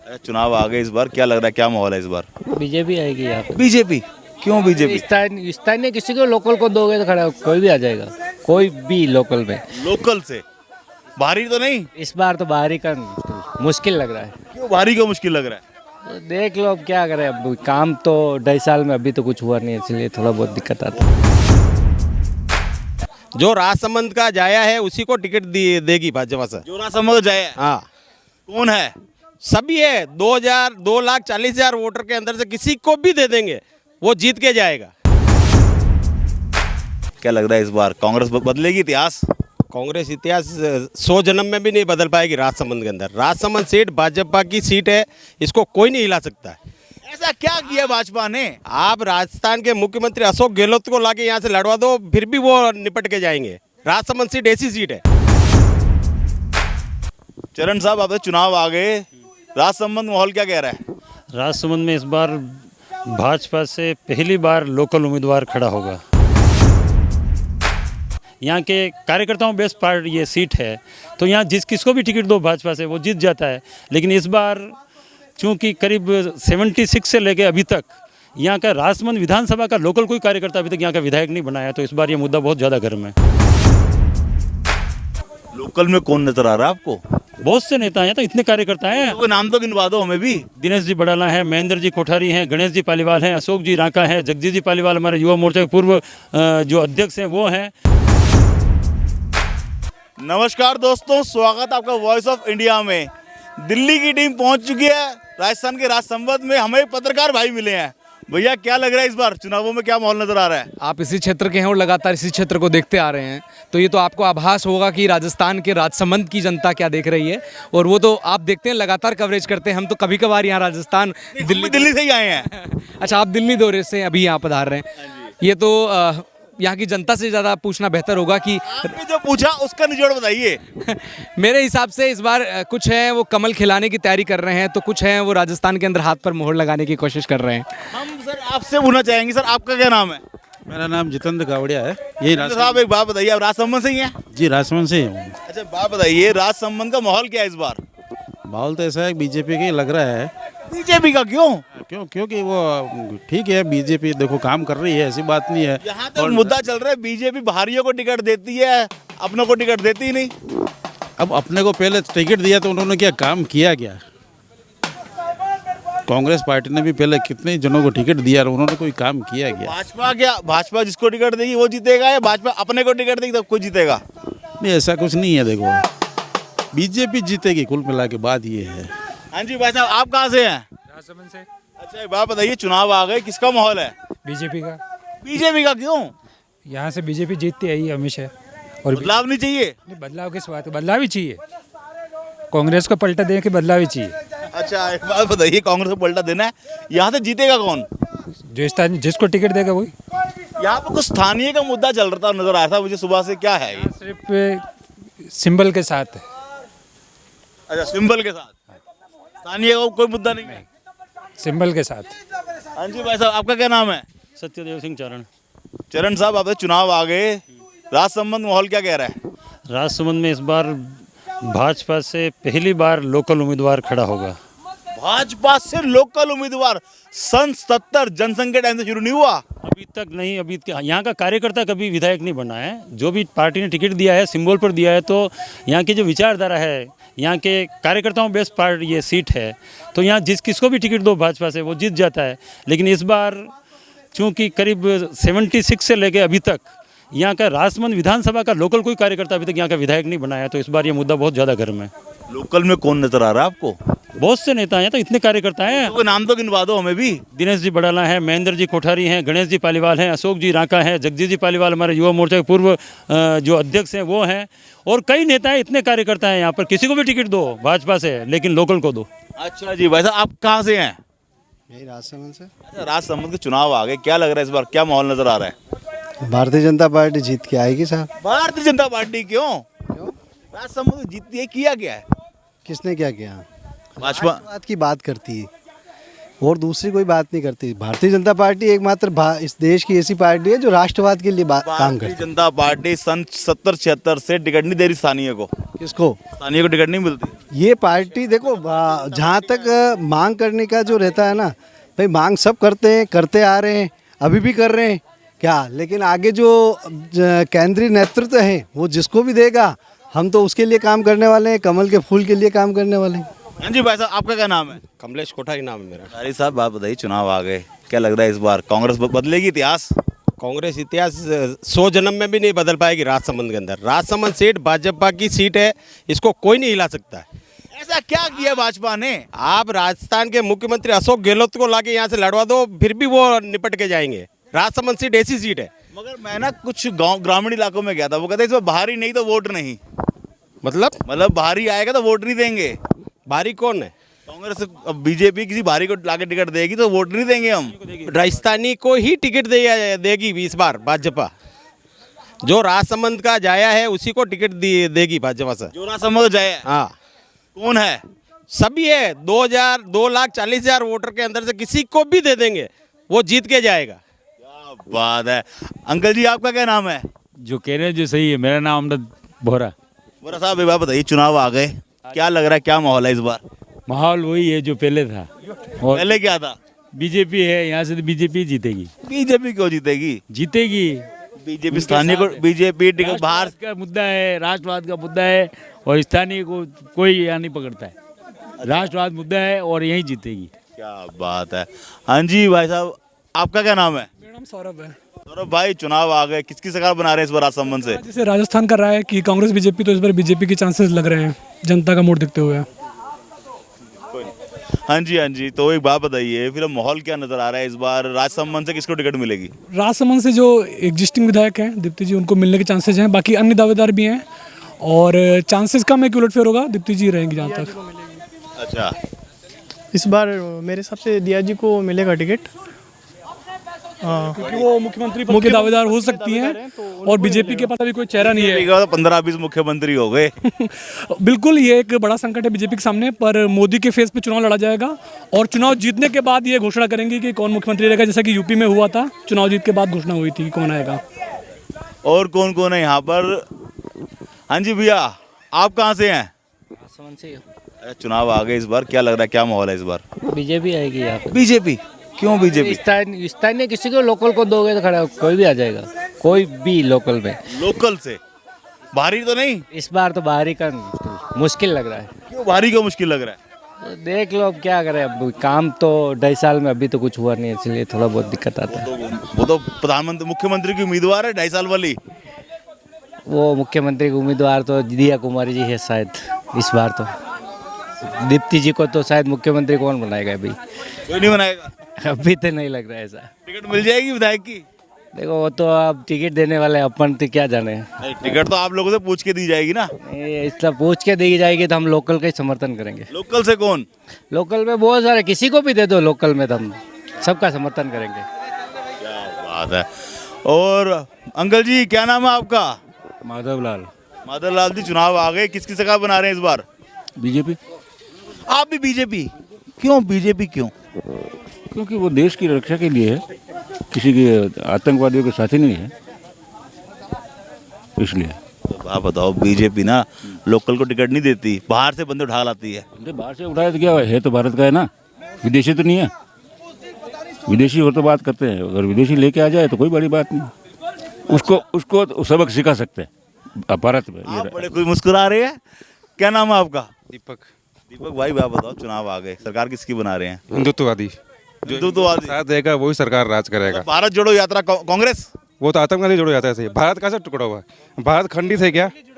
चुनाव आ गए इस बार, क्या लग रहा है, क्या माहौल है इस बार? बीजेपी आएगी यहाँ पे। बीजेपी? क्यों बीजेपी? स्थानीय किसी को लोकल को दोगे तो खड़ा कोई भी आ जाएगा, कोई भी लोकल में। लोकल से बाहरी तो नहीं? इस बार तो बाहरी का मुश्किल लग रहा है। क्यों बाहरी को मुश्किल लग रहा है? तो देख लो अब क्या करें, अब काम तो 2.5 साल में अभी तो कुछ हुआ नहीं है, इसलिए थोड़ा बहुत दिक्कत आता है। जो राजसमंद का जाया है उसी को टिकट देगी भाजपा से। जो राजसमंद जाए? हाँ, कौन है? सभी है। 2,40,000 वोटर के अंदर से किसी को भी दे देंगे, वो जीत के जाएगा। क्या लग रहा है इस बार कांग्रेस बदलेगी इतिहास? कांग्रेस इतिहास 100 जन्म में भी नहीं बदल पाएगी। राजसमंद के अंदर राजसमंद सीट भाजपा की सीट है, इसको कोई नहीं हिला सकता है। ऐसा क्या किया भाजपा ने? आप राजस्थान के मुख्यमंत्री अशोक गहलोत को लाके यहाँ से लड़वा दो, फिर भी वो निपट के जाएंगे। राजसमंद सीट ऐसी सीट है। चरण साहब, अब चुनाव आ गए, राजसमंद माहौल क्या कह रहा है? राजसमंद में इस बार भाजपा से पहली बार लोकल उम्मीदवार खड़ा होगा। यहाँ के कार्यकर्ताओं बेस्ट पार्ट ये सीट है, तो यहाँ किसको भी टिकट दो भाजपा से वो जीत जाता है। लेकिन इस बार चूँकि करीब 76 से लेके अभी तक यहाँ का राजसमंद विधानसभा का लोकल कोई कार्यकर्ता अभी तक यहाँ का विधायक नहीं बनाया, तो इस बार ये मुद्दा बहुत ज़्यादा गर्म है। लोकल में कौन नजर आ रहा है आपको? बहुत से नेता हैं, तो इतने कार्यकर्ता हैं। तो नाम तो गिनवा दो हमें भी। दिनेश जी बड़ाला है, महेंद्र जी कोठारी हैं, गणेश जी पालीवाल हैं, अशोक जी रांका है, जगजीत जी पालीवाल हमारे युवा मोर्चा के पूर्व जो अध्यक्ष हैं वो हैं। नमस्कार दोस्तों, स्वागत है आपका वॉइस ऑफ इंडिया में। दिल्ली की टीम पहुंच चुकी है राजस्थान के राजसमंद में। हमें पत्रकार भाई मिले हैं। भैया, क्या लग रहा है इस बार चुनावों में, क्या माहौल नजर आ रहा है? आप इसी क्षेत्र के हैं और लगातार इसी क्षेत्र को देखते आ रहे हैं, तो ये तो आपको आभास होगा कि राजस्थान के राजसमंद की जनता क्या देख रही है। और वो तो आप देखते हैं, लगातार कवरेज करते हैं। हम तो कभी कभार यहाँ राजस्थान दिल्ली से ही आए हैं। अच्छा, आप दिल्ली दौरे से अभी यहाँ पधार रहे हैं। ये तो यहाँ की जनता से ज़्यादा पूछना बेहतर होगा कि आपने जो पूछा उसका निचोड़ बताइए। मेरे हिसाब से इस बार कुछ हैं वो कमल खिलाने की तैयारी कर रहे हैं, तो कुछ हैं वो राजस्थान के अंदर हाथ पर मोहर लगाने की कोशिश कर रहे हैं। हम सर आपसे पूछना चाहेंगे, सर आपका क्या नाम है? मेरा नाम जितेंद्र गावड़िया है। यही साहब, एक बात बताइए, आप राजसमंद से ही हैं? जी, राजसमंद से ही हूँ। अच्छा, बात बताइए, राजसमंद का माहौल क्या है इस बार? माहौल तो ऐसा है, बीजेपी का ही लग रहा है। बीजेपी का क्यों? क्योंकि वो ठीक है, बीजेपी देखो काम कर रही है, ऐसी बात नहीं है। यहाँ तक मुद्दा चल रहा है बीजेपी बाहरियों को टिकट देती है, अपनों को टिकट देती ही नहीं। अब अपने को पहले टिकट दिया तो उन्होंने क्या काम किया? क्या कांग्रेस पार्टी ने भी पहले कितने जनों को टिकट दिया और उन्होंने कोई काम किया? क्या भाजपा जिसको टिकट देगी वो जीतेगा, या भाजपा अपने को टिकट देगी तो कोई जीतेगा? नहीं, ऐसा कुछ नहीं है। देखो, बीजेपी जीतेगी, कुल मिला के बात ये है। हाँ जी भाई साहब, आप कहाँ से हैं? राजसमंद से। अच्छा, एक बात बताइए, चुनाव आ गए, किसका माहौल है? बीजेपी का। बीजेपी का क्यों? यहाँ से बीजेपी जीतती आई हमेशा। और बदलाव नहीं चाहिए? बदलाव किस बात, बदलाव ही चाहिए। कांग्रेस को पलटा देने के बदलाव ही चाहिए। अच्छा, एक बात बताइए, कांग्रेस को पलटा देना है, यहाँ से जीतेगा कौन? जो स्थानीय जिसको टिकट देगा वही। यहाँ पे कुछ स्थानीय का मुद्दा चल रहा था, नजर आ रहा था मुझे सुबह से, क्या है ये? सिर्फ सिंबल के साथ है। अच्छा, सिंबल के साथ, स्थानीय का कोई मुद्दा नहीं है, सिंबल के साथ। हाँ जी भाई साहब, आपका क्या नाम है? सत्यदेव सिंह चरण। चरण साहब, अब चुनाव आ गए, राजसमंद माहौल क्या कह रहा है? राजसमंद में इस बार भाजपा से पहली बार लोकल उम्मीदवार खड़ा होगा। भाजपा से लोकल उम्मीदवार सन 70 जनसंघ के टाइम से शुरू नहीं हुआ? अभी तक नहीं। अभी यहाँ का कार्यकर्ता कभी विधायक नहीं बना है। जो भी पार्टी ने टिकट दिया है सिंबल पर दिया है, तो यहाँ की जो विचारधारा है, यहाँ के कार्यकर्ताओं बेस्ट पार्ट ये सीट है, तो यहाँ किसको भी टिकट दो भाजपा से वो जीत जाता है। लेकिन इस बार चूँकि करीब 76 से लेके अभी तक यहाँ का राजसमंद विधानसभा का लोकल कोई कार्यकर्ता अभी तक यहाँ का विधायक नहीं बनाया, तो इस बार ये मुद्दा बहुत ज़्यादा गर्म है। लोकल में कौन नजर आ रहा है आपको? बहुत से नेता हैं, तो इतने कार्यकर्ता हैं। तो नाम तो गिनवा दो हमें भी। दिनेश जी बड़ाला है, महेंद्र जी कोठारी हैं, गणेश जी पालीवाल हैं, अशोक जी रांका है, जगजीत जी पालीवाल हमारे युवा मोर्चा के पूर्व जो अध्यक्ष हैं वो हैं, और कई नेता हैं, इतने कार्यकर्ता हैं यहाँ पर। किसी को भी टिकट दो भाजपा से, लेकिन लोकल को दो। अच्छा जी भाई साहब, आप कहाँ से हैं? यही राजसमंद से। अच्छा, राजसमंद के चुनाव आ गए, क्या लग रहा है इस बार, क्या माहौल नजर आ रहा है? भारतीय जनता पार्टी जीत के आएगी साहब। भारतीय जनता पार्टी? क्यों? राजसमंद जीतती है, किया क्या है? किसने क्या किया? भाजपा बात की बात करती है और दूसरी कोई बात नहीं करती। भारतीय जनता पार्टी एकमात्र इस देश की ऐसी पार्टी है जो राष्ट्रवाद के लिए काम करती है। जनता पार्टी सन 70-76 से टिकट नहीं दे रही स्थानीय को। किसको? स्थानीय को टिकट नहीं मिलती। ये पार्टी देखो जहाँ तक मांग करने का जो रहता है ना, भाई मांग सब करते हैं, करते आ रहे हैं, अभी भी कर रहे हैं क्या, लेकिन आगे जो केंद्रीय नेतृत्व है वो जिसको भी देगा, हम तो उसके लिए काम करने वाले हैं, कमल के फूल के लिए काम करने वाले हैं। हाँ जी भाई साहब, आपका क्या नाम है? कमलेश कोठारी नाम है मेरा। कारी साहब, बात बताइए, चुनाव आ गए, क्या लग रहा है इस बार कांग्रेस बदलेगी इतिहास? कांग्रेस इतिहास 100 जन्म में भी नहीं बदल पाएगी राजसमंद के अंदर। राजसमंद सीट भाजपा की सीट है, इसको कोई नहीं हिला सकता है। ऐसा क्या किया भाजपा ने? आप राजस्थान के मुख्यमंत्री अशोक गहलोत को लाके यहाँ से लड़वा दो, फिर भी वो निपट के जाएंगे। राजसमंद सीट ऐसी सीट है। मगर मैं ना कुछ गांव ग्रामीण इलाकों में गया था, वो कहते इस बार बाहरी नहीं तो वोट नहीं। मतलब बाहरी आएगा तो वोट नहीं देंगे। भारी कौन है? कांग्रेस बीजेपी किसी भारी को लाके टिकट देगी तो वोट नहीं देंगे हम। राजस्थानी को ही टिकट देगी इस बार भाजपा। जो राजसमंद का जाया है उसी को टिकट देगी भाजपा से। जो राजसमंद जाए, हाँ, कौन है? सभी है। 2,40,000 वोटर के अंदर से किसी को भी दे देंगे, वो जीत के जाएगा। क्या बात है। अंकल जी, आपका क्या नाम है? जो कह रहे हैं जो सही है। मेरा नाम अमृत बोरा। बोरा साहब, एक बात बताइए, चुनाव आ गए, क्या लग रहा है, क्या माहौल है इस बार? माहौल वही है जो पहले था। और पहले क्या था? बीजेपी है, यहाँ से तो बीजेपी जीतेगी। बीजेपी क्यों जीतेगी? जीतेगी। बीजेपी स्थानीय को, बीजेपी टिकट बाहर का मुद्दा है, राष्ट्रवाद का मुद्दा है, और स्थानीय को कोई यहाँ नहीं पकड़ता है। राष्ट्रवाद मुद्दा है और यही जीतेगी। क्या बात है। हाँ जी भाई साहब, आपका क्या नाम है? मेरा नाम सौरभ है। सौरभ भाई, चुनाव आ गए, किसकी सरकार बना रहे हैं इस बार राजसमंद से? जैसे राजस्थान का राय है कि कांग्रेस बीजेपी, तो इस बार बीजेपी के चांसेस लग रहे हैं जनता का मूड देखते हुए। हाँ जी, तो एक बात बताइए, फिर माहौल क्या नजर आ रहा है इस बार? राजसमंद से किसको टिकट मिलेगी? राजसमंद से जो एग्जिस्टिंग विधायक हैं दीप्ति जी, उनको मिलने के चांसेस हैं। बाकी अन्य दावेदार भी हैं और चांसेस कम है कि उलटफेर होगा, दीप्ति जी रहेंगी जहाँ तक। अच्छा, इस बार मेरे हिसाब से दिया जी को मिलेगा टिकट। क्योंकि वो मुख्यमंत्री पद के दावेदार हो सकती हैं और बीजेपी के पास अभी कोई चेहरा नहीं है। 15-20 मुख्यमंत्री हो गए। बिल्कुल, ये एक बड़ा संकट है बीजेपी के सामने, पर मोदी के फेस पे चुनाव लड़ा जाएगा और चुनाव जीतने के बाद ये घोषणा करेंगे कि कौन मुख्यमंत्री रहेगा, जैसा कि यूपी में हुआ था, चुनाव जीत के बाद घोषणा हुई थी कि कौन आएगा। और कौन कौन है यहाँ पर? हाँ जी भैया, आप कहाँ से हैं? अरे चुनाव आ गए इस बार, क्या लग रहा है, क्या माहौल है इस बार? बीजेपी आएगी यहाँ पे। बीजेपी क्यों? बीजेपी स्थानीय किसी को लोकल को दोगे तो खड़ा कोई भी आ जाएगा, कोई भी लोकल में। लोकल से बाहरी तो नहीं? इस बार तो बाहरी का मुश्किल लग रहा है। क्यों बाहरी को मुश्किल लग रहा है? तो देख लो अब क्या करें, अब काम तो 2.5 साल में अभी तो कुछ हुआ नहीं है, इसलिए थोड़ा बहुत दिक्कत आता है। वो तो प्रधानमंत्री मुख्यमंत्री की उम्मीदवार है 2.5 साल वाली। वो मुख्यमंत्री के उम्मीदवार तो दिया कुमारी जी है शायद इस बार। तो दीप्ति जी को तो शायद मुख्यमंत्री कौन बनाएगा अभी? कोई नहीं बनाएगा। अभी तो नहीं लग रहा है ऐसा। टिकट मिल जाएगी विधायक की? देखो वो तो अब टिकट देने वाले अपन तो क्या जाने। नहीं, टिकट तो आप लोगों से पूछ के दी जाएगी ना। इसलिए पूछ के दी जाएगी तो हम लोकल का ही समर्थन करेंगे। लोकल से कौन? लोकल में बहुत सारे, किसी को भी दे दो लोकल में तो हम सबका समर्थन करेंगे। क्या बात है। और अंकल जी, क्या नाम है आपका? माधवलाल। माधवलाल जी, चुनाव आ गए, किसकी सरकार बना रहे हैं इस बार? बीजेपी। आप भी बीजेपी? क्यों बीजेपी क्यों? क्योंकि वो देश की रक्षा के लिए है, किसी के आतंकवादियों के साथी नहीं है, इसलिए। तो आप बताओ, बीजेपी ना लोकल को टिकट नहीं देती, बाहर से बंदे उठा लाती है। बाहर से उठाया तो क्या है तो भारत का है ना, विदेशी तो नहीं है। विदेशी हो तो बात करते हैं, अगर विदेशी लेके आ जाए तो कोई बड़ी बात नहीं, उसको सबक सिखा सकते हैं भारत में। आप बड़े कोई मुस्कुरा रहे हैं। क्या नाम है आपका? दीपक। दीपक भाई, आप बताओ, चुनाव आ गए, सरकार किसकी बना रहे हैं? हिंदुत्ववादी। हिंदुत्ववादी साथ देगा वही सरकार राज करेगा। तो भारत जोड़ो यात्रा कांग्रेस? वो तो आतंकवादी जोड़ो जाता है। भारत का सब टुकड़ा हुआ है, भारत खंडित है क्या?